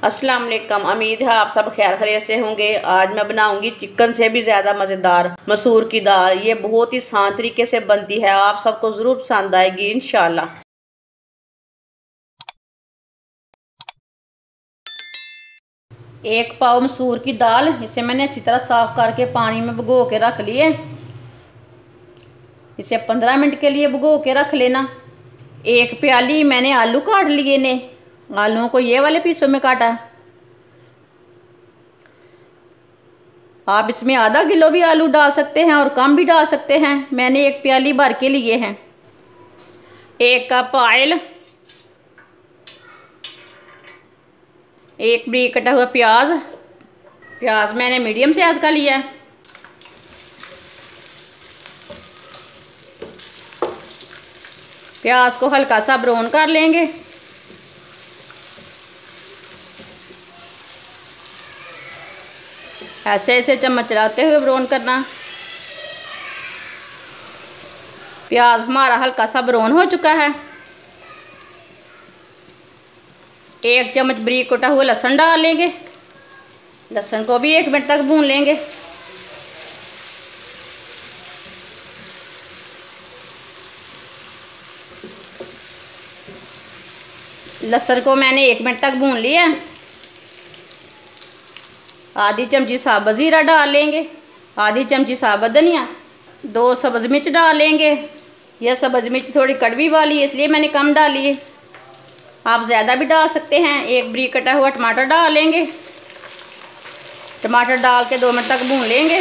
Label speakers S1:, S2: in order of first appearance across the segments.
S1: अस्सलाम वालेकुम। उम्मीद है आप सब खैर खैरियत से होंगे। आज मैं बनाऊंगी चिकन से भी ज़्यादा मज़ेदार मसूर की दाल। ये बहुत ही आसान तरीके से बनती है, आप सबको ज़रूर पसंद आएगी इंशाल्लाह। एक पाव मसूर की दाल, इसे मैंने अच्छी तरह साफ़ करके पानी में भिगो के रख लिए। इसे 15 मिनट के लिए भिगो के रख लेना। एक प्याली मैंने आलू काट लिए ने, आलूओं को ये वाले पीसों में काटा। आप इसमें आधा किलो भी आलू डाल सकते हैं और कम भी डाल सकते हैं। मैंने एक प्याली भर के लिए हैं। एक कप ऑयल, एक बारीक कटा हुआ प्याज। प्याज मैंने मीडियम साइज का लिया है। प्याज को हल्का सा ब्राउन कर लेंगे। ऐसे ऐसे चम्मच चलाते हुए ब्राउन करना। प्याज हमारा हल्का सा ब्राउन हो चुका है। एक चम्मच बारीक कटा हुआ लहसुन डाल लेंगे। लहसुन को भी 1 मिनट तक भून लेंगे। लहसुन को मैंने 1 मिनट तक भून लिया। आधी चमची साबुत ज़ीरा डाल लेंगे, आधी चमची साबुत धनिया, 2 सब्ज़ मिर्च डाल लेंगे। यह सब्ज़ मिर्च थोड़ी कड़वी वाली है, इसलिए मैंने कम डाली है। आप ज़्यादा भी डाल सकते हैं। एक बारीक कटा हुआ टमाटर डाल लेंगे। टमाटर डाल के 2 मिनट तक भून लेंगे।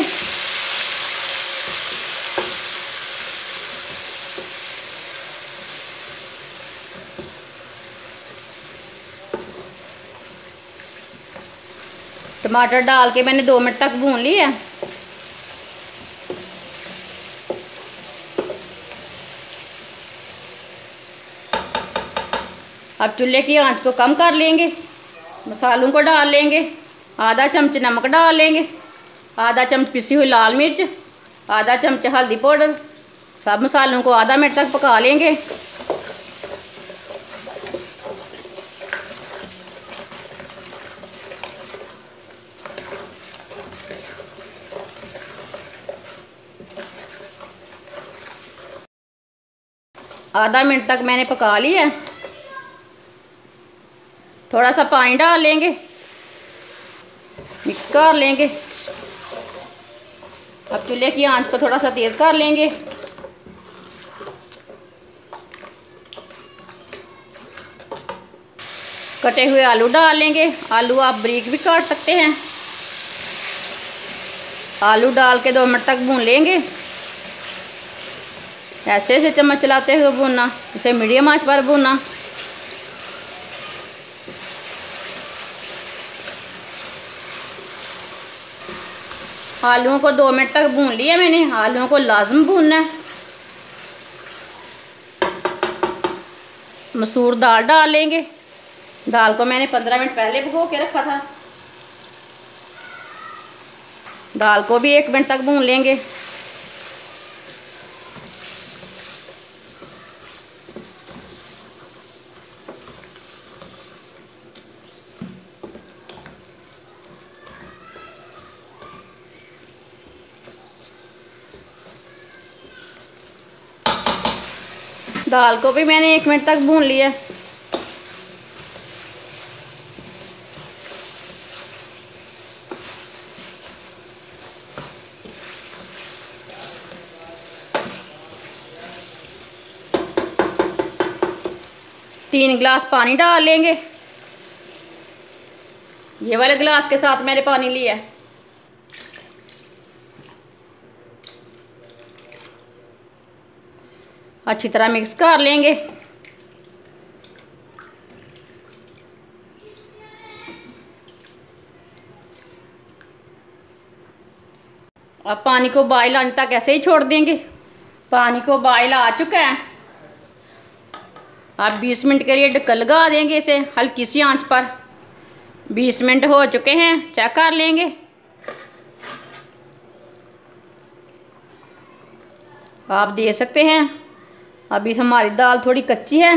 S1: टमाटर डाल के मैंने 2 मिनट तक भून लिया। अब चूल्हे की आंच को कम कर लेंगे। मसालों को डाल लेंगे। आधा चम्मच नमक डाल लेंगे, आधा चम्मच पिसी हुई लाल मिर्च, आधा चम्मच हल्दी पाउडर। सब मसालों को आधा मिनट तक पका लेंगे। आधा मिनट तक मैंने पका लिया। थोड़ा सा पानी डाल लेंगे, मिक्स कर लेंगे। अब चूल्हे की आंच को थोड़ा सा तेज़ कर लेंगे। कटे हुए आलू डाल लेंगे। आलू आप बारीक भी काट सकते हैं। आलू डाल के 2 मिनट तक भून लेंगे। ऐसे ऐसे चम्मच चलाते हुए भूनना, इसे मीडियम आंच पर भूनना। आलूओं को 2 मिनट तक भून लिया मैंने। आलूओं को लाजम भूनना है। मसूर दाल डाल लेंगे। दाल को मैंने 15 मिनट पहले भिगो के रखा था। दाल को भी 1 मिनट तक भून लेंगे। दाल को भी मैंने 1 मिनट तक भून लिया। तीन गिलास पानी डाल लेंगे। ये वाले गिलास के साथ मैंने पानी लिया। अच्छी तरह मिक्स कर लेंगे। अब पानी को बॉयल आने तक ऐसे ही छोड़ देंगे। पानी को बॉयल आ चुका है। अब 20 मिनट के लिए ढक्कन लगा देंगे इसे हल्की सी आंच पर। 20 मिनट हो चुके हैं, चेक कर लेंगे। आप देख सकते हैं अभी हमारी दाल थोड़ी कच्ची है।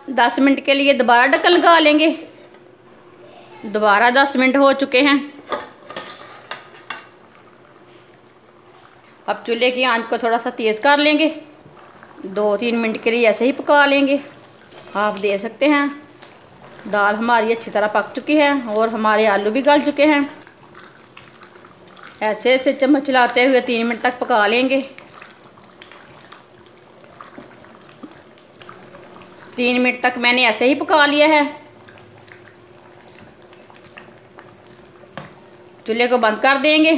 S1: 10 मिनट के लिए दोबारा ढक्कन लगा लेंगे। दोबारा 10 मिनट हो चुके हैं। अब चूल्हे की आंच को थोड़ा सा तेज़ कर लेंगे। 2-3 मिनट के लिए ऐसे ही पका लेंगे। आप देख सकते हैं दाल हमारी अच्छी तरह पक चुकी है और हमारे आलू भी गल चुके हैं। ऐसे ऐसे चम्मच चलाते हुए 3 मिनट तक पका लेंगे। 3 मिनट तक मैंने ऐसे ही पका लिया है। चूल्हे को बंद कर देंगे।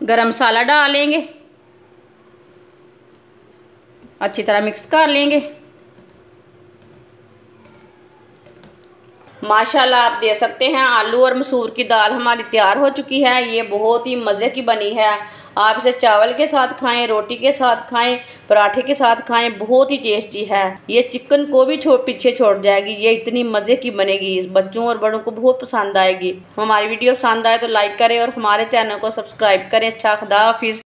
S1: गरम मसाला डालेंगे, अच्छी तरह मिक्स कर लेंगे। माशाल्लाह आप देख सकते हैं आलू और मसूर की दाल हमारी तैयार हो चुकी है। ये बहुत ही मज़े की बनी है। आप इसे चावल के साथ खाएं, रोटी के साथ खाएं, पराठे के साथ खाएं, बहुत ही टेस्टी है। ये चिकन को भी पीछे छोड़ जाएगी। ये इतनी मज़े की बनेगी, बच्चों और बड़ों को बहुत पसंद आएगी। हमारी वीडियो पसंद आए तो लाइक करें और हमारे चैनल को सब्सक्राइब करें। अच्छा, खुदा हाफिज़।